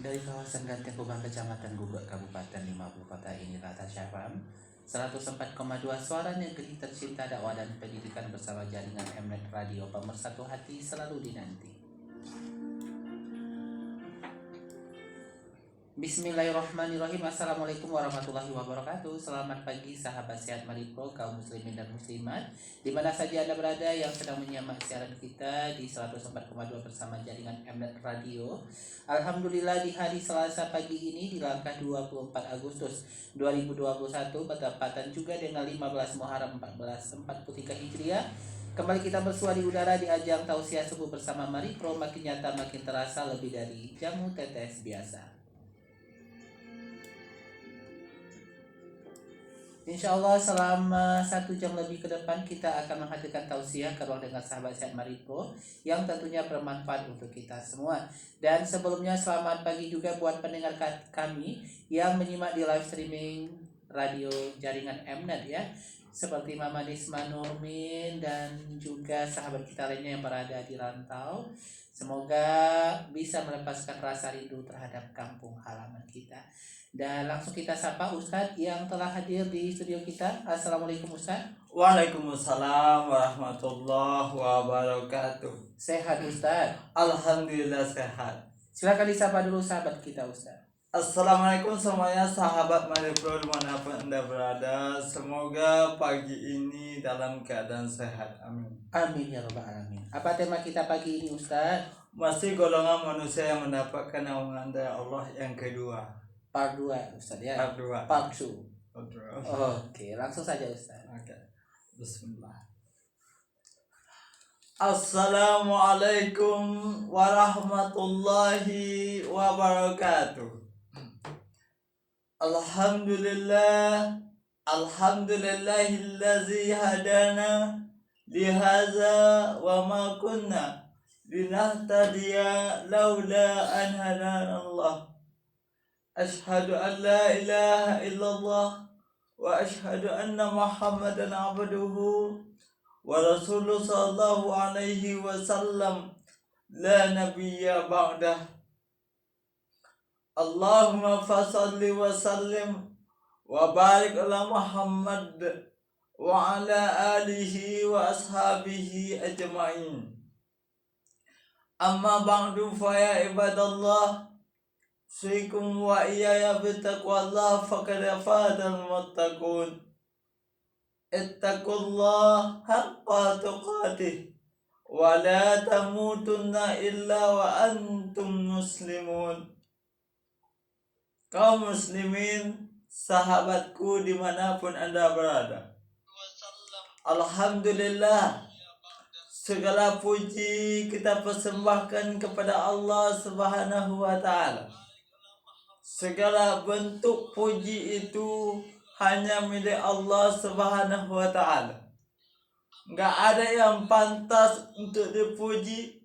Dari kawasan Ganteng Kubang, Kecamatan Gubek, Kabupaten 50 Kota ini Rata Syafam 104,2 suara negeri tercinta dakwah dan pendidikan bersama jaringan Mnet Radio Pemersatu Hati selalu dinanti. Bismillahirrahmanirrahim. Assalamualaikum warahmatullahi wabarakatuh. Selamat pagi sahabat sehat Maripro, kaum muslimin dan muslimat dimana saja Anda berada yang sedang menyimak siaran kita di 104,2 bersama jaringan Mnet Radio. Alhamdulillah di hari Selasa pagi ini di langkah 24 Agustus 2021 bertepatan juga dengan 15 Muharram 1443 Hijriah. Kembali kita bersua di udara di ajang tausiah subuh bersama Maripro, makin nyata makin terasa lebih dari jamu tetes biasa. Insya Allah selama 1 jam lebih ke depan kita akan menghadirkan tausiah ke ruang dengar sahabat sehat Maripro yang tentunya bermanfaat untuk kita semua. Dan sebelumnya selamat pagi juga buat pendengar kami yang menyimak di live streaming radio jaringan Mnet ya, seperti Mama Nisma Nurmin dan juga sahabat kita lainnya yang berada di rantau. Semoga bisa melepaskan rasa rindu terhadap kampung halaman kita. Dan langsung kita sapa Ustadz yang telah hadir di studio kita. Assalamualaikum Ustadz. Waalaikumsalam warahmatullahi wabarakatuh. Sehat Ustadz? Alhamdulillah sehat. Silakan disapa dulu sahabat kita Ustadz. Assalamualaikum semuanya sahabat Maripro dimanapun Anda berada. Semoga pagi ini dalam keadaan sehat. Amin. Amin ya rabbal alamin. Apa tema kita pagi ini Ustadz? Masih golongan manusia yang mendapatkan naungan dari Allah yang kedua. Part 2 Ustadz ya? Part 2. Part 2. Oke, langsung saja Ustadz. Oke. Bismillah. Assalamualaikum warahmatullahi wabarakatuh. Alhamdulillahillazi hadana lihadza wa ma kunna linahtadiya laula an hadana Allah. Ashhadu an la ilaha illallah wa ashhadu anna Muhammadan abduhu wa rasuluhu sallallahu alaihi wasallam la nabiyya ba'dah. Allahumma fasalli wa sallim wa barik ala Muhammad wa ala alihi wa ashabihi ajma'in. Amma ba'du fa ya ibadallah, Assalamualaikum wa iyaya bittaqwallah faqad fadal muttaqun. Ittaqullah haqqa tuqatih wa la tamutunna illa wa antum muslimun. Kaum muslimin, sahabatku dimanapun Anda berada, Alhamdulillah, segala puji kita persembahkan kepada Allah Subhanahu wa Ta'ala. Segala bentuk puji itu hanya milik Allah Subhanahu wa Ta'ala. Enggak ada yang pantas untuk dipuji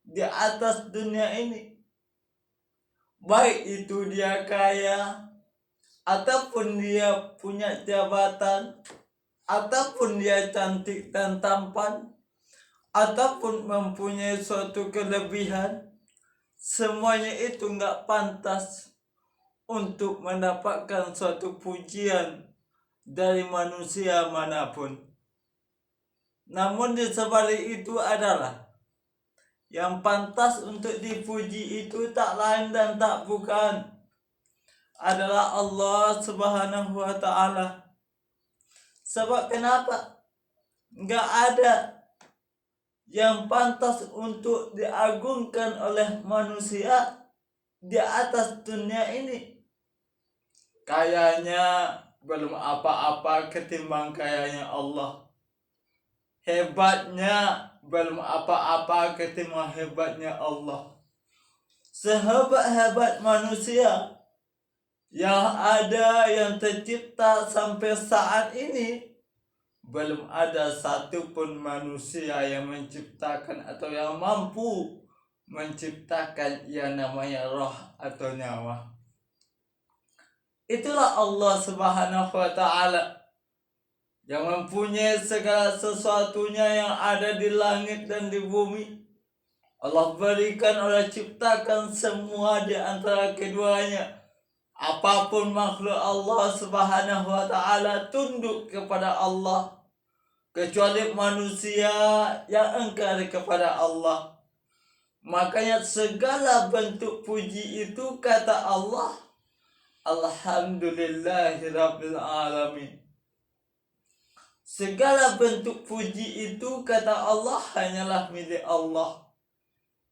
di atas dunia ini. Baik itu dia kaya, ataupun dia punya jabatan, ataupun dia cantik dan tampan, ataupun mempunyai suatu kelebihan, semuanya itu enggak pantas untuk mendapatkan suatu pujian dari manusia manapun. Namun di sebalik itu adalah yang pantas untuk dipuji itu tak lain dan tak bukan adalah Allah Subhanahu wa Ta'ala. Sebab kenapa? Enggak ada yang pantas untuk diagungkan oleh manusia di atas dunia ini. Kayanya belum apa-apa ketimbang kayanya Allah. Hebatnya belum apa-apa ketimbang hebatnya Allah. Sehebat-hebat manusia yang ada, yang tercipta sampai saat ini, belum ada satupun manusia yang menciptakan atau yang mampu menciptakan yang namanya roh atau nyawa. Itulah Allah Subhanahu wa Ta'ala yang mempunyai segala sesuatunya yang ada di langit dan di bumi. Allah berikan, Allah ciptakan semua di antara keduanya. Apapun makhluk Allah Subhanahu wa Ta'ala tunduk kepada Allah, kecuali manusia yang engkar kepada Allah. Makanya segala bentuk puji itu kata Allah, Alhamdulillahirabbil alamin. Segala bentuk puji itu kata Allah hanyalah milik Allah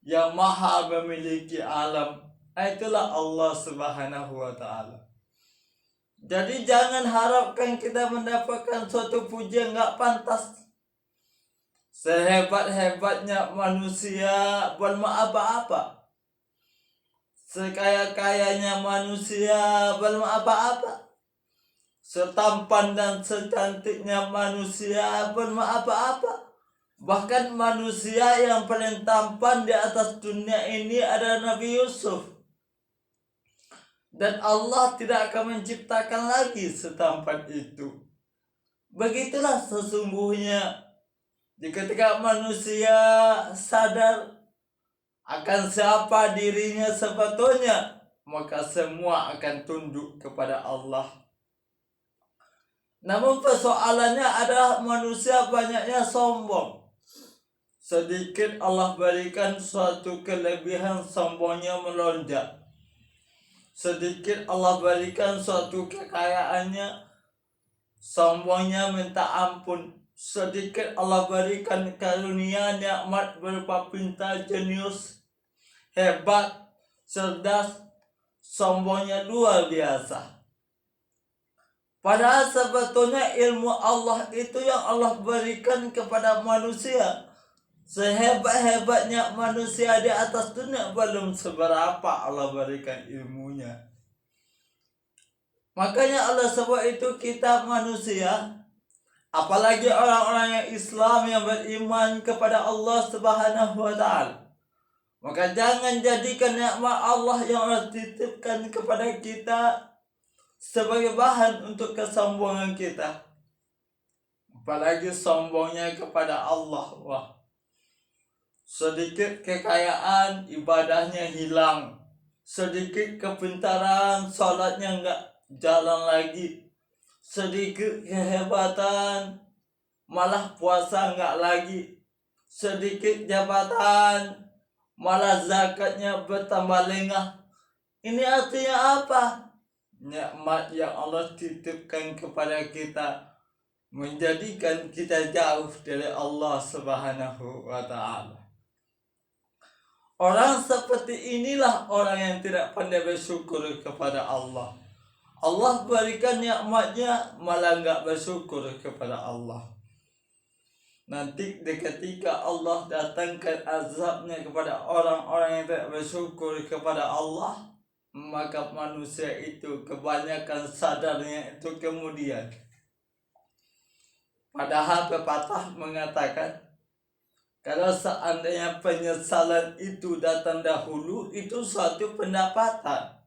yang maha memiliki alam. Itulah Allah Subhanahu wa Ta'ala. Jadi jangan harapkan kita mendapatkan suatu pujian nggak pantas. Sehebat-hebatnya manusia belum apa-apa. Sekaya-kayanya manusia belum apa-apa. Setampan dan secantiknya manusia belum apa-apa. Bahkan manusia yang paling tampan di atas dunia ini adalah Nabi Yusuf. Dan Allah tidak akan menciptakan lagi setampan itu. Begitulah sesungguhnya ketika manusia sadar akan siapa dirinya sebetulnya, maka semua akan tunduk kepada Allah. Namun persoalannya adalah manusia banyaknya sombong. Sedikit Allah berikan suatu kelebihan, sombongnya melonjak. Sedikit Allah berikan suatu kekayaannya, sombongnya minta ampun. Sedikit Allah berikan karunia nikmat berupa pintar, jenius, hebat, cerdas, sombongnya luar biasa. Padahal sebetulnya ilmu Allah itu yang Allah berikan kepada manusia. Sehebat-hebatnya manusia di atas dunia belum seberapa Allah berikan ilmunya. Makanya Allah sebut itu kita manusia, apalagi orang-orang yang Islam yang beriman kepada Allah Subhanahu wa Ta'ala. Maka jangan jadikan nikmat Allah yang Allah titipkan kepada kita sebagai bahan untuk kesombongan kita. Apalagi sombongnya kepada Allah. Wah. Sedikit kekayaan, ibadahnya hilang. Sedikit kepintaran, sholatnya enggak jalan lagi. Sedikit kehebatan, malah puasa enggak lagi. Sedikit jabatan, malah zakatnya bertambah lengah. Ini artinya apa? Nikmat yang Allah titipkan kepada kita menjadikan kita jauh dari Allah Subhanahu wa Ta'ala. Orang seperti inilah orang yang tidak pandai bersyukur kepada Allah. Allah berikan nikmatnya malah enggak bersyukur kepada Allah. Nanti ketika Allah datangkan azabnya kepada orang-orang yang tidak bersyukur kepada Allah, maka manusia itu kebanyakan sadarnya itu kemudian. Padahal pepatah mengatakan, kalau seandainya penyesalan itu datang dahulu, itu suatu pendapatan.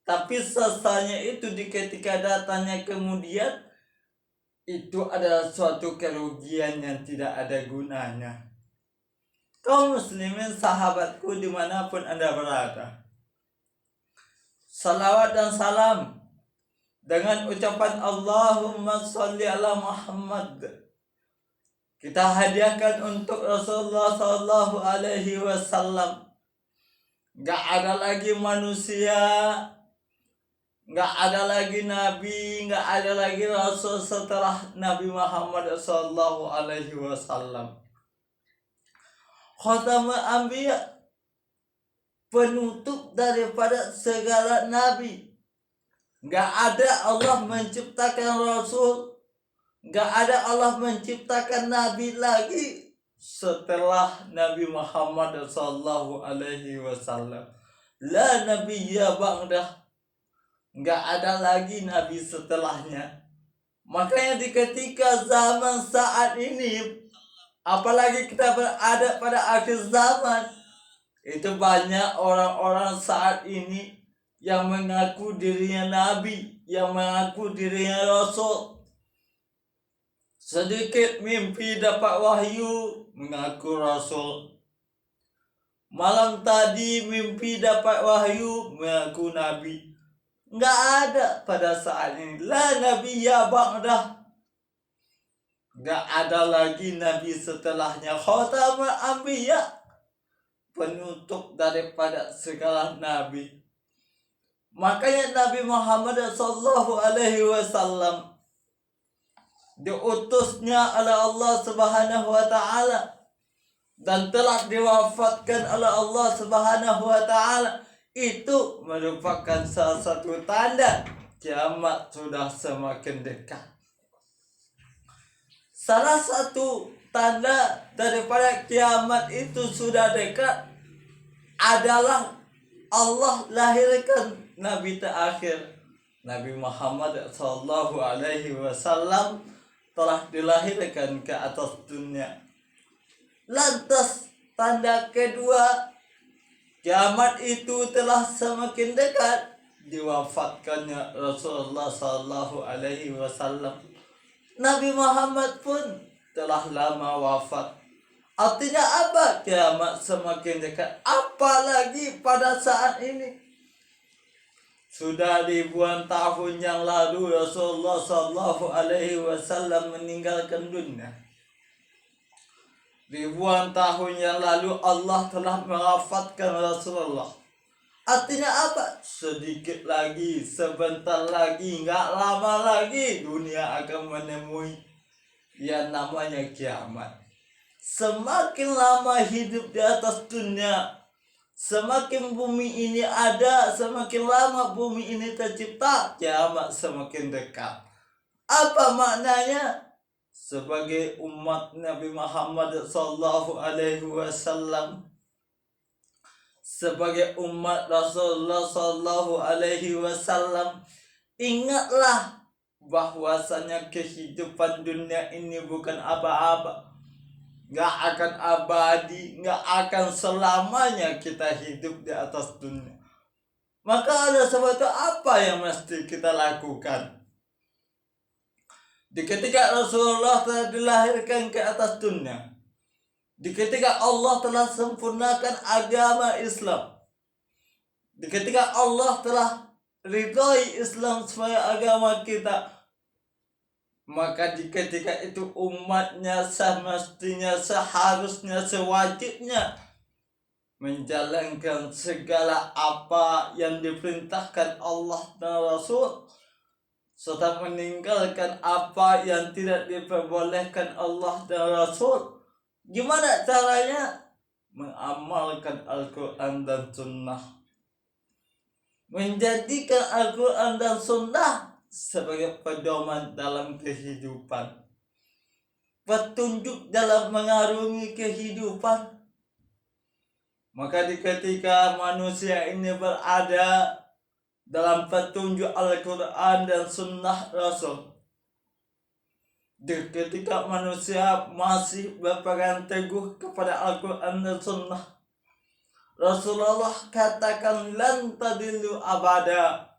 Tapi sesalnya itu ketika datangnya kemudian, itu adalah suatu kerugian yang tidak ada gunanya. Kaum muslimin sahabatku dimanapun Anda berada, salawat dan salam dengan ucapan Allahumma sholli ala Muhammad kita hadiahkan untuk Rasulullah Sallallahu Alaihi Wasallam. Gak ada lagi manusia, gak ada lagi nabi, gak ada lagi rasul setelah Nabi Muhammad Sallallahu Alaihi Wasallam. Khatamul Anbiya, penutup daripada segala nabi. Gak ada Allah menciptakan rasul, gak ada Allah menciptakan nabi lagi setelah Nabi Muhammad sallallahu alaihi wasallam. La nabiyya ba'dah. Gak ada lagi nabi setelahnya. Makanya di ketika zaman saat ini, apalagi kita berada pada akhir zaman, itu banyak orang-orang saat ini yang mengaku dirinya nabi, yang mengaku dirinya rasul. Sedikit mimpi dapat wahyu, mengaku rasul. Malam tadi mimpi dapat wahyu mengaku nabi. Nggak ada pada saat ini. La nabi ya ba'dah. Nggak ada lagi nabi setelahnya. Khatamul anbiya, penutup daripada segala nabi. Makanya Nabi Muhammad SAW diutusnya oleh Allah Subhanahu wa taala dan telah diwafatkan oleh Allah Subhanahu wa taala. Itu merupakan salah satu tanda kiamat sudah semakin dekat. Salah satu tanda daripada kiamat itu sudah dekat adalah Allah lahirkan Nabi terakhir, Nabi Muhammad SAW telah dilahirkan ke atas dunia. Lantas tanda kedua kiamat itu telah semakin dekat, diwafatkannya Rasulullah SAW. Nabi Muhammad pun telah lama wafat. Artinya apa? Kiamat semakin dekat. Apalagi pada saat ini. Sudah ribuan tahun yang lalu Rasulullah SAW meninggalkan dunia. Ribuan tahun yang lalu Allah telah mewafatkan Rasulullah. Artinya apa? Sedikit lagi, sebentar lagi, nggak lama lagi dunia akan menemui yang namanya kiamat. Semakin lama hidup di atas dunia, semakin bumi ini ada, semakin lama bumi ini tercipta, kiamat semakin dekat. Apa maknanya? Sebagai umat Nabi Muhammad SAW, sebagai umat Rasulullah SAW, ingatlah bahwasanya kehidupan dunia ini bukan apa-apa. Gak akan abadi, gak akan selamanya kita hidup di atas dunia. Maka ada sesuatu apa yang mesti kita lakukan? Di ketika Rasulullah telah dilahirkan ke atas dunia, di ketika Allah telah sempurnakan agama Islam, di ketika Allah telah ridhoi Islam sebagai agama kita, maka di ketika itu umatnya semestinya, seharusnya, sewajibnya menjalankan segala apa yang diperintahkan Allah dan Rasul, serta meninggalkan apa yang tidak diperbolehkan Allah dan Rasul. Gimana caranya? Mengamalkan Al-Quran dan Sunnah, menjadikan Al-Quran dan Sunnah sebagai pedoman dalam kehidupan, petunjuk dalam mengarungi kehidupan. Maka di ketika manusia ini berada dalam petunjuk Al-Quran dan Sunnah Rasul, di ketika manusia masih berpegang teguh kepada Al-Quran dan Sunnah, Rasulullah katakan lan tadillu abada.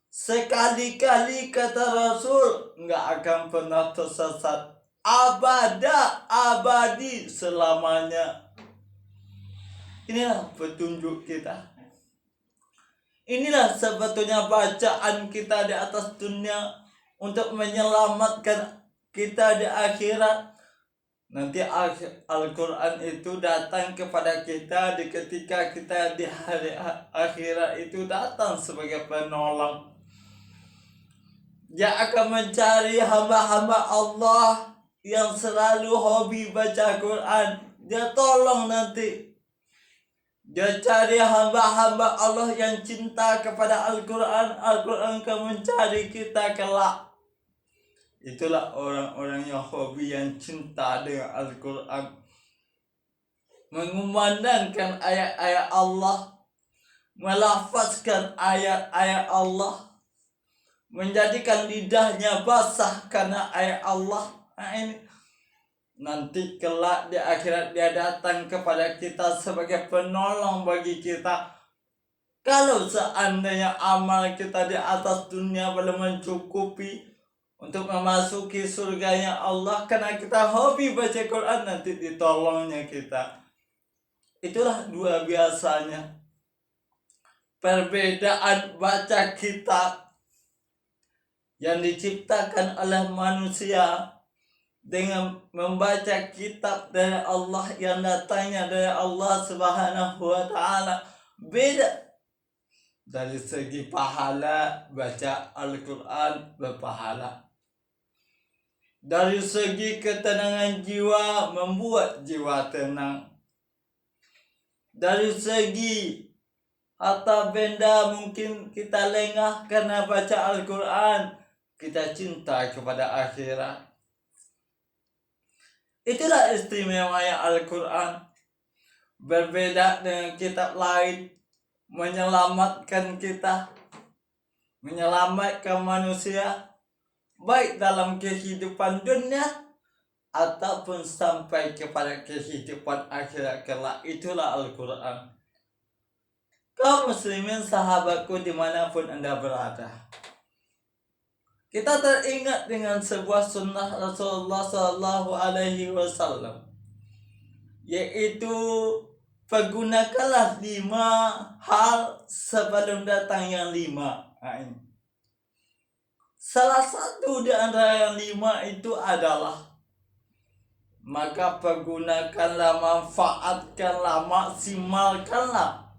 Sekali-kali kata Rasul, nggak akan pernah tersesat. Abada, abadi, selamanya. Inilah petunjuk kita. Inilah sebetulnya bacaan kita di atas dunia untuk menyelamatkan kita di akhirat. Nanti Al-Quran itu datang kepada kita di ketika kita di hari akhirat itu datang sebagai penolong. Dia akan mencari hamba-hamba Allah yang selalu hobi baca Quran. Dia tolong nanti. Dia cari hamba-hamba Allah yang cinta kepada Al-Quran. Al-Quran akan mencari kita kelak. Itulah orang-orang yang hobi, yang cinta dengan Al-Quran, mengumandangkan ayat-ayat Allah, melafazkan ayat-ayat Allah, menjadikan lidahnya basah karena ayat Allah. Nah, ini nanti kelak di akhirat dia datang kepada kita sebagai penolong bagi kita. Kalau seandainya amal kita di atas dunia belum mencukupi untuk memasuki surganya Allah, karena kita hobi baca Quran, nanti ditolongnya kita. Itulah luar biasanya perbedaan baca kitab yang diciptakan oleh manusia dengan membaca kitab dari Allah yang datangnya dari Allah Subhanahu wa Ta'ala. Beda dari segi pahala, baca Al-Quran berpahala. Dari segi ketenangan jiwa, membuat jiwa tenang. Dari segi harta benda mungkin kita lengah karena baca Al-Quran, kita cinta kepada akhirat. Itulah istimewanya Al-Quran. Berbeda dengan kitab lain, menyelamatkan kita, menyelamatkan manusia, baik dalam kehidupan dunia ataupun sampai kepada kehidupan akhirat kelak. Itulah Al-Quran. Kaum muslimin sahabatku dimanapun Anda berada, kita teringat dengan sebuah sunnah Rasulullah SAW, yaitu pergunakanlah 5 hal sebelum datang yang 5. Salah satu di antara yang 5 itu adalah, maka pergunakanlah, manfaatkanlah, maksimalkanlah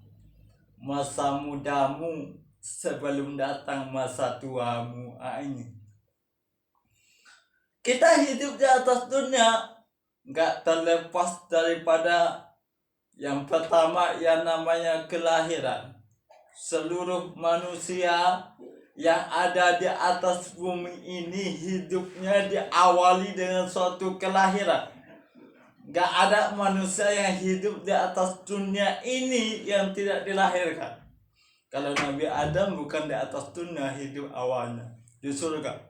masa mudamu sebelum datang masa tuamu. Kita hidup di atas dunia gak terlepas daripada yang pertama yang namanya kelahiran. Seluruh manusia yang ada di atas bumi ini hidupnya diawali dengan suatu kelahiran. Gak ada manusia yang hidup di atas dunia ini yang tidak dilahirkan. Kalau Nabi Adam bukan di atas dunia hidup awalnya, di surga.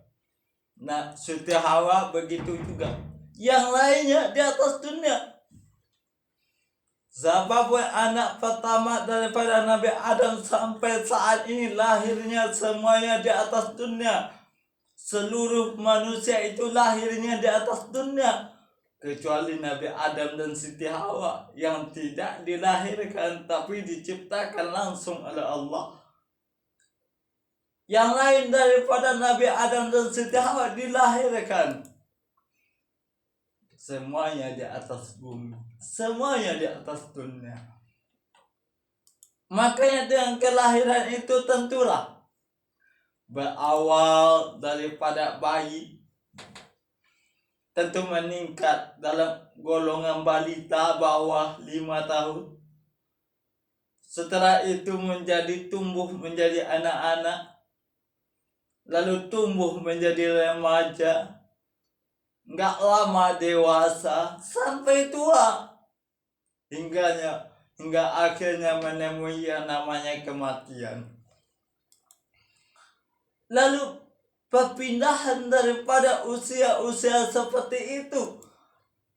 Nah, Siti Hawa begitu juga. Yang lainnya di atas dunia. Siapapun anak pertama daripada Nabi Adam sampai saat ini lahirnya semuanya di atas dunia. Seluruh manusia itu lahirnya di atas dunia, kecuali Nabi Adam dan Siti Hawa yang tidak dilahirkan tapi diciptakan langsung oleh Allah. Yang lain daripada Nabi Adam dan Siti Hawa dilahirkan. Semuanya di atas bumi, semuanya di atas dunia. Makanya dengan kelahiran itu tentulah berawal daripada bayi, tentu meningkat dalam golongan balita bawah 5 tahun. Setelah itu tumbuh menjadi anak-anak, lalu tumbuh menjadi remaja, nggak lama dewasa sampai tua, hingga akhirnya menemui yang namanya kematian. Lalu perpindahan daripada usia-usia seperti itu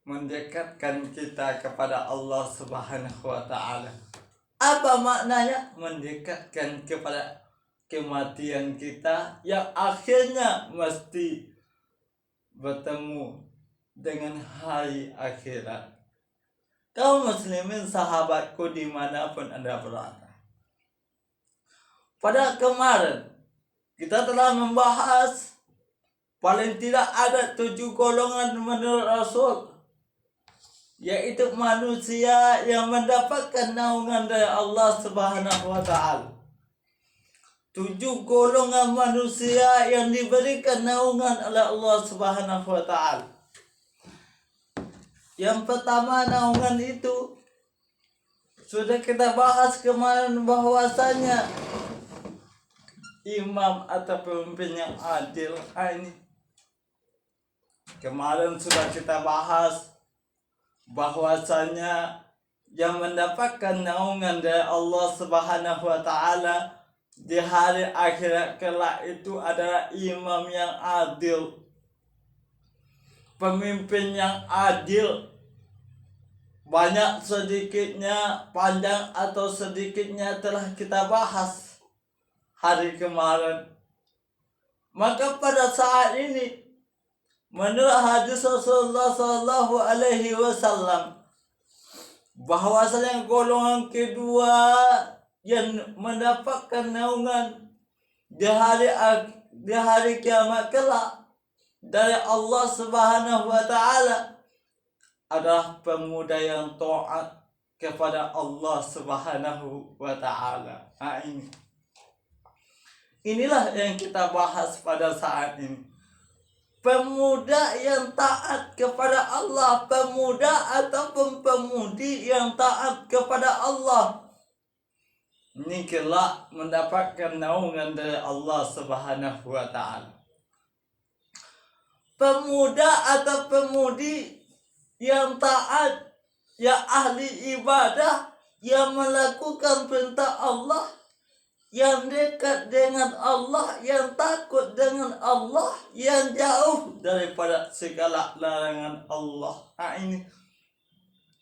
mendekatkan kita kepada Allah Subhanahu wa Ta'ala. Apa maknanya? Mendekatkan kepada kematian kita yang akhirnya mesti bertemu dengan hari akhirat. Kaum muslimin sahabatku dimanapun Anda berada, pada kemarin kita telah membahas paling tidak ada 7 golongan menurut Rasul, yaitu manusia yang mendapatkan naungan dari Allah Subhanahu wa Ta'ala. 7 golongan manusia yang diberikan naungan oleh Allah Subhanahu wa Ta'ala. Yang pertama, naungan itu sudah kita bahas kemarin, bahwasanya imam atau pemimpin yang adil. Ini kemarin sudah kita bahas bahwasanya yang mendapatkan naungan dari Allah Subhanahu wa Ta'ala di hari akhirat kelak itu adalah imam yang adil, pemimpin yang adil. Banyak sedikitnya, panjang atau sedikitnya telah kita bahas hari kemarin. Maka pada saat ini, menurut hadis Rasulullah SAW, bahwasanya golongan kedua yang mendapatkan naungan di hari kiamat kelak dari Allah Subhanahu wa taala adalah pemuda yang taat kepada Allah Subhanahu wa taala. Nah, inilah yang kita bahas pada saat ini. Pemuda yang taat kepada Allah, pemuda ataupun pemudi yang taat kepada Allah, ini kelak mendapatkan naungan dari Allah Subhanahu wa taala. Pemuda atau pemudi yang taat, yang ahli ibadah, yang melakukan perintah Allah, yang dekat dengan Allah, yang takut dengan Allah, yang jauh daripada segala larangan Allah. Nah,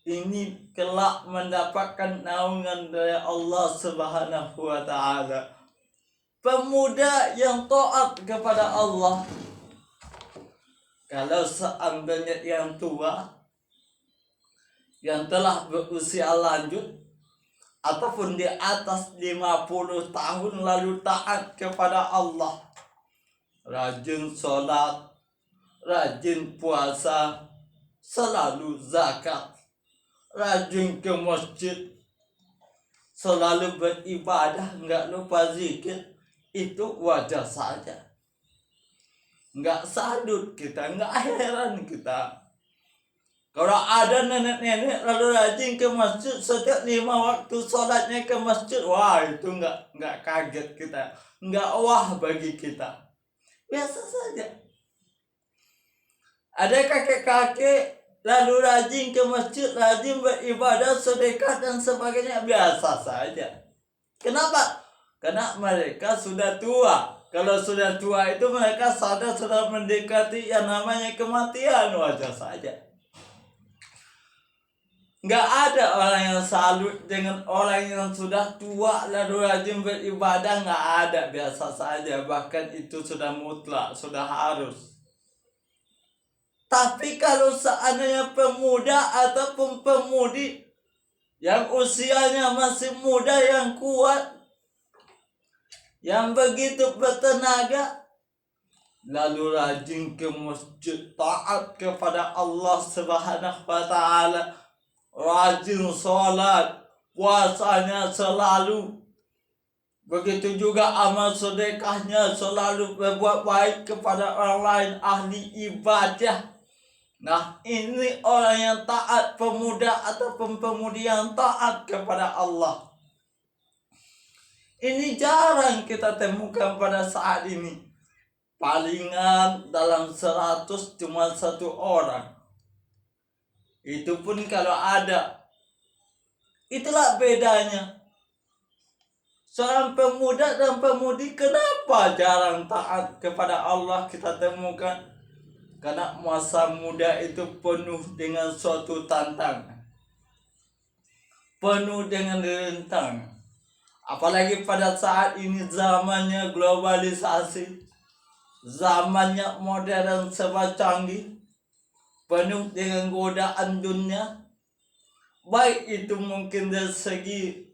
ini kelak mendapatkan naungan dari Allah Subhanahu wa taala. Pemuda yang taat kepada Allah, kalau seandainya yang tua, yang telah berusia lanjut ataupun di atas 50 tahun lalu taat kepada Allah, rajin sholat, rajin puasa, selalu zakat, rajin ke masjid, selalu beribadah, nggak lupa zikir, itu wajar saja. Nggak sadut kita, nggak heran kita. Kalau ada nenek-nenek lalu rajin ke masjid setiap 5 waktu sholatnya ke masjid, wah itu nggak kaget kita, nggak wah bagi kita, biasa saja. Ada kakek-kakek lalu rajin ke masjid, rajin beribadah, sedekah dan sebagainya, biasa saja. Kenapa? Karena mereka sudah tua. Kalau sudah tua itu mereka sadar sudah mendekati yang namanya kematian, wajar saja. Nggak ada orang yang salut dengan orang yang sudah tua lalu rajin beribadah, nggak ada, biasa saja. Bahkan itu sudah mutlak, sudah harus. Tapi kalau seandainya pemuda ataupun pemudi yang usianya masih muda, yang kuat, yang begitu bertenaga, lalu rajin ke masjid, taat kepada Allah Subhanahu wa taala, rajin sholat, puasanya selalu, begitu juga amal sedekahnya, selalu berbuat baik kepada orang lain, ahli ibadah. Nah, ini orang yang taat, pemuda ataupun pemudi yang taat kepada Allah. Ini jarang kita temukan pada saat ini. Palingan dalam 100 cuma 1 orang. Itu pun kalau ada. Itulah bedanya. Seorang pemuda dan pemudi, kenapa jarang taat kepada Allah kita temukan? Karena masa muda itu penuh dengan suatu tantangan, penuh dengan rintangan. Apalagi pada saat ini zamannya globalisasi, zamannya modern serba canggih, penuh dengan godaan dunia. Baik itu mungkin dari segi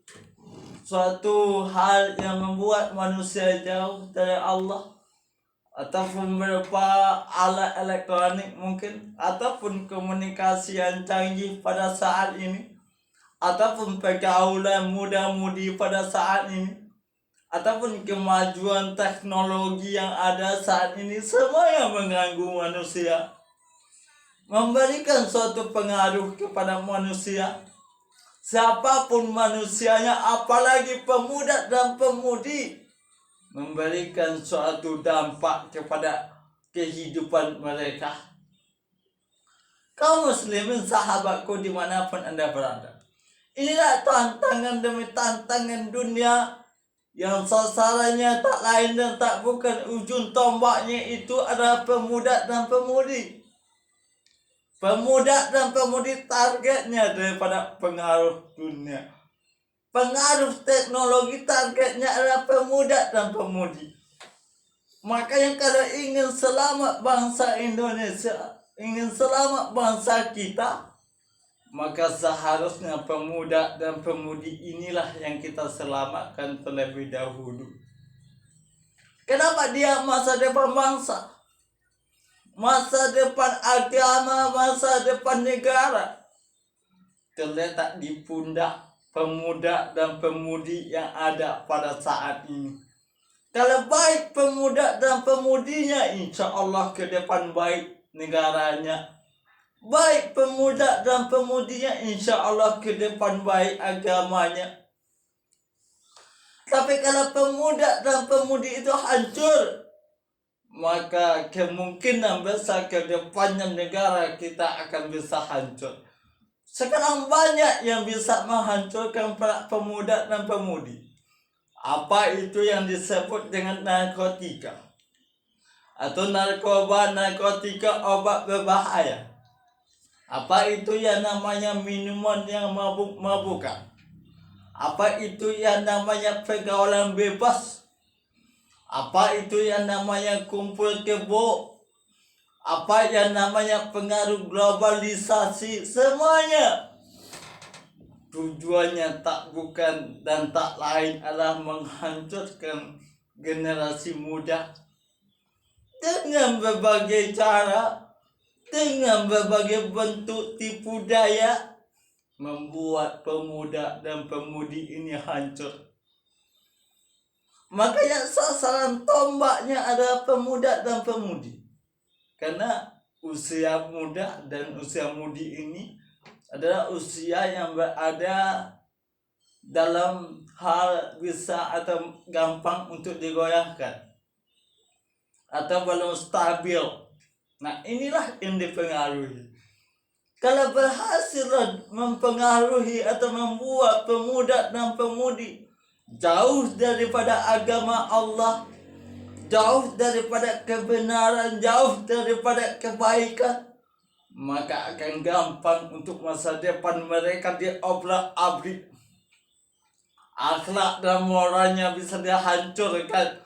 suatu hal yang membuat manusia jauh dari Allah, ataupun berupa alat elektronik mungkin, ataupun komunikasi yang canggih pada saat ini, ataupun pergaulan muda-mudi pada saat ini, ataupun kemajuan teknologi yang ada saat ini, semua yang mengganggu manusia, memberikan suatu pengaruh kepada manusia. Siapapun manusianya, apalagi pemuda dan pemudi, memberikan suatu dampak kepada kehidupan mereka. Kaum muslimin sahabatku dimanapun Anda berada, inilah tantangan demi tantangan dunia yang sasarannya tak lain dan tak bukan, ujung tombaknya itu adalah pemuda dan pemudi. Pemuda dan pemudi targetnya daripada pengaruh dunia, pengaruh teknologi, targetnya adalah pemuda dan pemudi. Makanya kalau ingin selamat bangsa Indonesia, ingin selamat bangsa kita, maka seharusnya pemuda dan pemudi inilah yang kita selamatkan terlebih dahulu. Kenapa dia masa depan bangsa, masa depan agama, masa depan negara terletak di pundak pemuda dan pemudi yang ada pada saat ini. Kalau baik pemuda dan pemudinya, insya Allah ke depan baik negaranya. Baik pemuda dan pemudinya, insya Allah ke depan baik agamanya. Tapi kalau pemuda dan pemudi itu hancur, maka kemungkinan besar ke depannya negara kita akan bisa hancur. Sekarang banyak yang bisa menghancurkan pemuda dan pemudi. Apa itu yang disebut dengan narkotika atau narkoba, narkotika, obat berbahaya. Apa itu yang namanya minuman yang mabuk-mabukan. Apa itu yang namanya pergaulan bebas. Apa itu yang namanya kumpul kebo. Apa yang namanya pengaruh globalisasi. Semuanya tujuannya tak bukan dan tak lain adalah menghancurkan generasi muda dengan berbagai cara, dengan berbagai bentuk tipu daya, membuat pemuda dan pemudi ini hancur. Makanya sasaran tombaknya adalah pemuda dan pemudi. Karena usia muda dan usia mudi ini adalah usia yang berada dalam hal bisa atau gampang untuk digoyahkan atau belum stabil. Nah, inilah yang dipengaruhi. Kalau berhasil mempengaruhi atau membuat pemuda dan pemudi jauh daripada agama Allah, jauh daripada kebenaran, jauh daripada kebaikan, maka akan gampang untuk masa depan mereka diobrak-abrik. Akhlak dan moralnya bisa dihancurkan,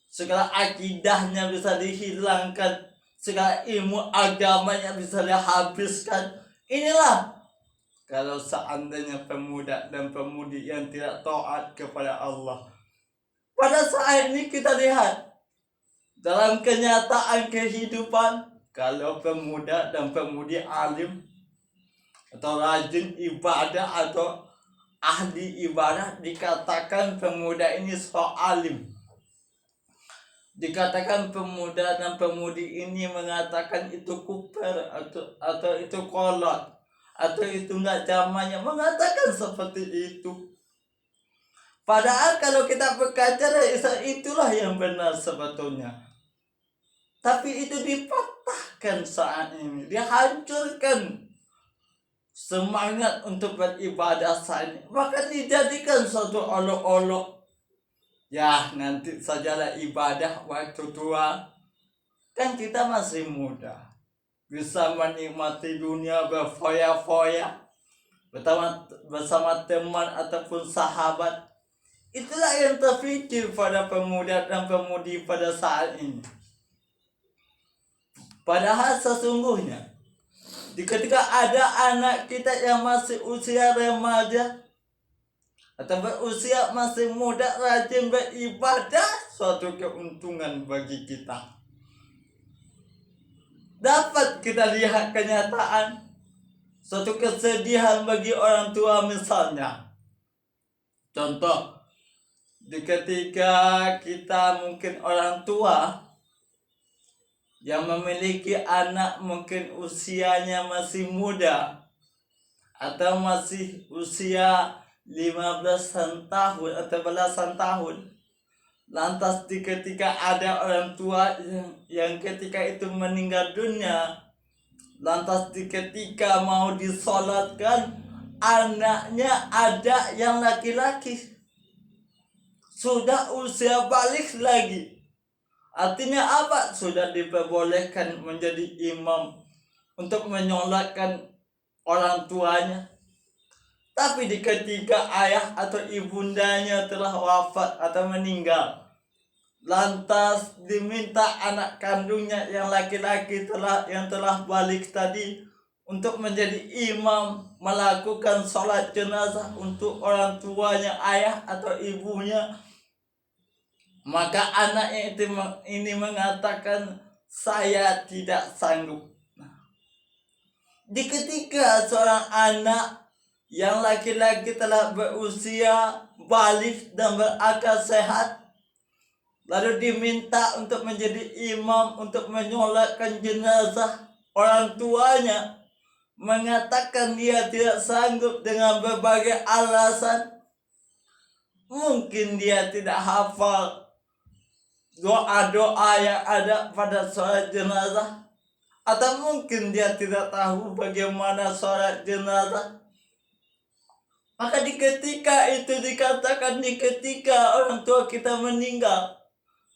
segala akidahnya bisa dihilangkan, segala ilmu agamanya bisa dihabiskan. Inilah kalau seandainya pemuda dan pemudi yang tidak taat kepada Allah. Pada saat ini kita lihat dalam kenyataan kehidupan, kalau pemuda dan pemudi alim atau rajin ibadah atau ahli ibadah, dikatakan pemuda ini alim. Dikatakan pemuda dan pemudi ini mengatakan itu kuper atau itu kolot atau itu enggak zamannya, mengatakan seperti itu. Padahal kalau kita berkaca, itulah yang benar sebetulnya. Tapi itu dipatahkan saat ini, dihancurkan semangat untuk beribadah saat ini, bahkan dijadikan suatu olok-olok. Ya, nanti sajalah ibadah waktu tua. Kan kita masih muda, bisa menikmati dunia berfoya-foya bersama teman ataupun sahabat. Itulah yang terfikir pada pemuda dan pemudi pada saat ini. Padahal sesungguhnya ketika ada anak kita yang masih usia remaja atau berusia masih muda rajin beribadah, suatu keuntungan bagi kita. Dapat kita lihat kenyataan, suatu kesedihan bagi orang tua misalnya. Contoh, ketika kita mungkin orang tua yang memiliki anak mungkin usianya masih muda atau masih usia 15 tahun atau belasan tahun, lantas ketika ada orang tua yang ketika itu meninggal dunia, lantas ketika mau disolatkan, anaknya ada yang laki-laki sudah usia balik lagi. Artinya apa? Sudah diperbolehkan menjadi imam untuk menyolatkan orang tuanya. Tapi ketika ayah atau ibundanya telah wafat atau meninggal, lantas diminta anak kandungnya yang laki-laki yang telah balik tadi untuk menjadi imam melakukan sholat jenazah untuk orang tuanya, ayah atau ibunya, maka anaknya ini mengatakan saya tidak sanggup. Di ketika seorang anak yang laki-laki telah berusia balik dan berakal sehat, lalu diminta untuk menjadi imam untuk menyolatkan jenazah, orang tuanya mengatakan dia tidak sanggup dengan berbagai alasan. Mungkin dia tidak hafal doa-doa yang ada pada sholat jenazah, atau mungkin dia tidak tahu bagaimana sholat jenazah. Maka di ketika itu dikatakan, di ketika orang tua kita meninggal,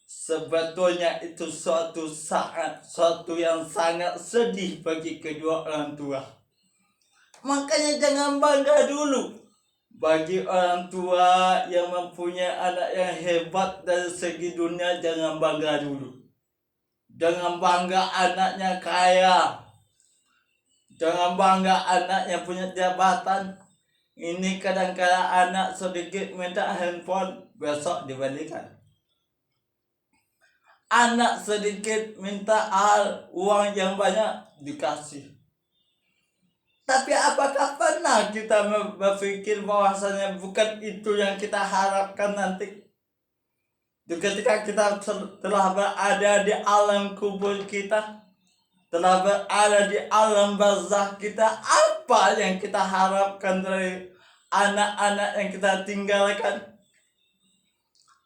sebetulnya itu suatu yang sangat sedih bagi kedua orang tua. Makanya jangan bangga dulu. Bagi orang tua yang mempunyai anak yang hebat dari segi dunia, jangan bangga dulu. Jangan bangga anaknya kaya. Jangan bangga anaknya punya jabatan. Ini kadang-kadang anak sedikit minta handphone, besok dibalikan. Anak sedikit minta uang yang banyak, dikasih. Tapi apakah pernah kita berpikir bahwasanya bukan itu yang kita harapkan nanti? Ketika kita telah berada di alam kubur kita, telah berada di alam barzakh kita, apa yang kita harapkan dari anak-anak yang kita tinggalkan?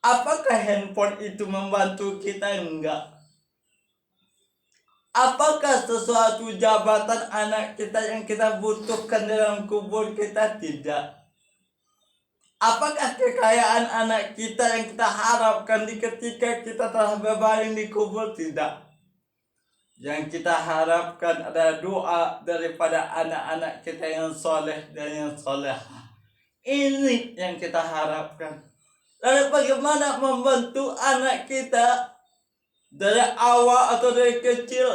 Apakah handphone itu membantu kita? Enggak. Apakah sesuatu jabatan anak kita yang kita butuhkan dalam kubur kita? Tidak. Apakah kekayaan anak kita yang kita harapkan di ketika kita telah berbaring di kubur? Tidak. Yang kita harapkan adalah doa daripada anak-anak kita yang soleh dan yang solehah. Ini yang kita harapkan. Lalu bagaimana membantu anak kita dari awal atau dari kecil,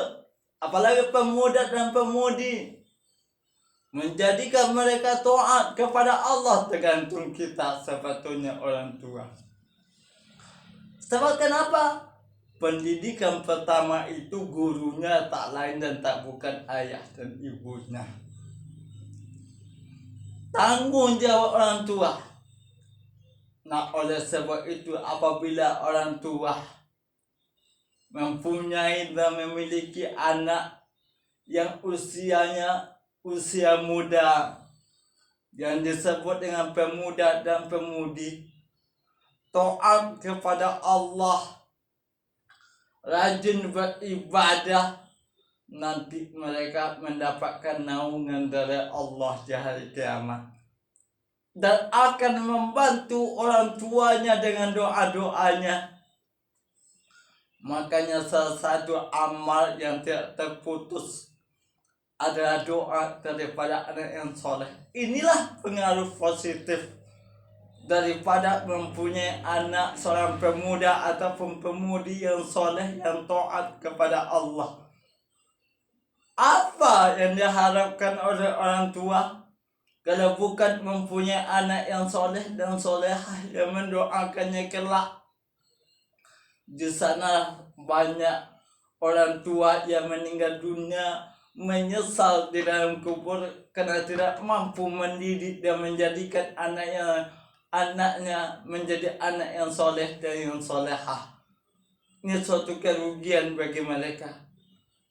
apalagi pemuda dan pemudi, menjadikan mereka taat kepada Allah, tergantung kita sebetulnya orang tua. Sebab kenapa? Pendidikan pertama itu gurunya tak lain dan tak bukan ayah dan ibunya. Tanggung jawab orang tua. Nah, oleh sebab itu apabila orang tua mempunyai dan memiliki anak yang usia muda, yang disebut dengan pemuda dan pemudi, taat kepada Allah, rajin beribadah, nanti mereka mendapatkan naungan dari Allah di hari kiamat, dan akan membantu orang tuanya dengan doa-doanya. Makanya salah satu amal yang tidak terputus adalah doa daripada anak yang soleh. Inilah pengaruh positif daripada mempunyai anak seorang pemuda ataupun pemudi yang soleh, yang taat kepada Allah. Apa yang diharapkan oleh orang tua kalau bukan mempunyai anak yang soleh dan solehah yang mendoakannya kelak? Di sana banyak orang tua yang meninggal dunia menyesal di dalam kubur karena tidak mampu mendidik dan menjadikan anaknya menjadi anak yang soleh dan yang solehah. Ini suatu kerugian bagi mereka.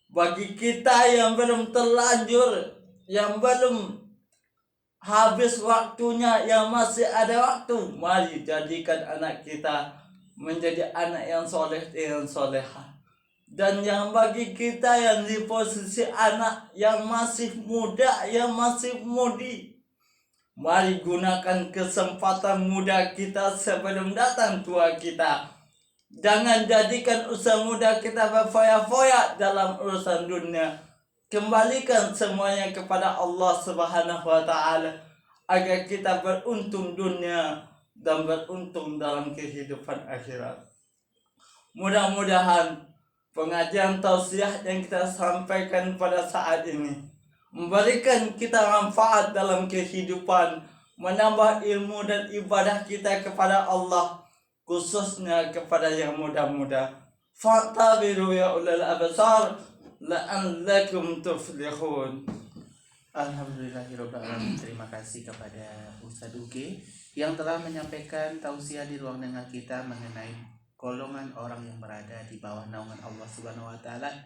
Bagi kita yang belum terlanjur, yang belum habis waktunya, yang masih ada waktu, mari jadikan anak kita menjadi anak yang soleh dan solehah. Dan yang bagi kita yang di posisi anak yang masih muda, yang masih mudi, mari gunakan kesempatan muda kita sebelum datang tua kita. Jangan jadikan usaha muda kita berfoya-foya dalam urusan dunia. Kembalikan semuanya kepada Allah Subhanahu wa Ta'ala, agar kita beruntung dunia dan beruntung dalam kehidupan akhirat. Mudah-mudahan pengajian tausiah yang kita sampaikan pada saat ini memberikan kita manfaat dalam kehidupan, menambah ilmu dan ibadah kita kepada Allah, khususnya kepada yang muda-muda. Fa'tabiru ya ulil absar la'allakum tuflihun. Alhamdulillahirobbilalamin. Terima kasih kepada Ustadz Uge yang telah menyampaikan tausiah di ruang dengar kita mengenai golongan orang yang berada di bawah naungan Allah Subhanahu wa taala.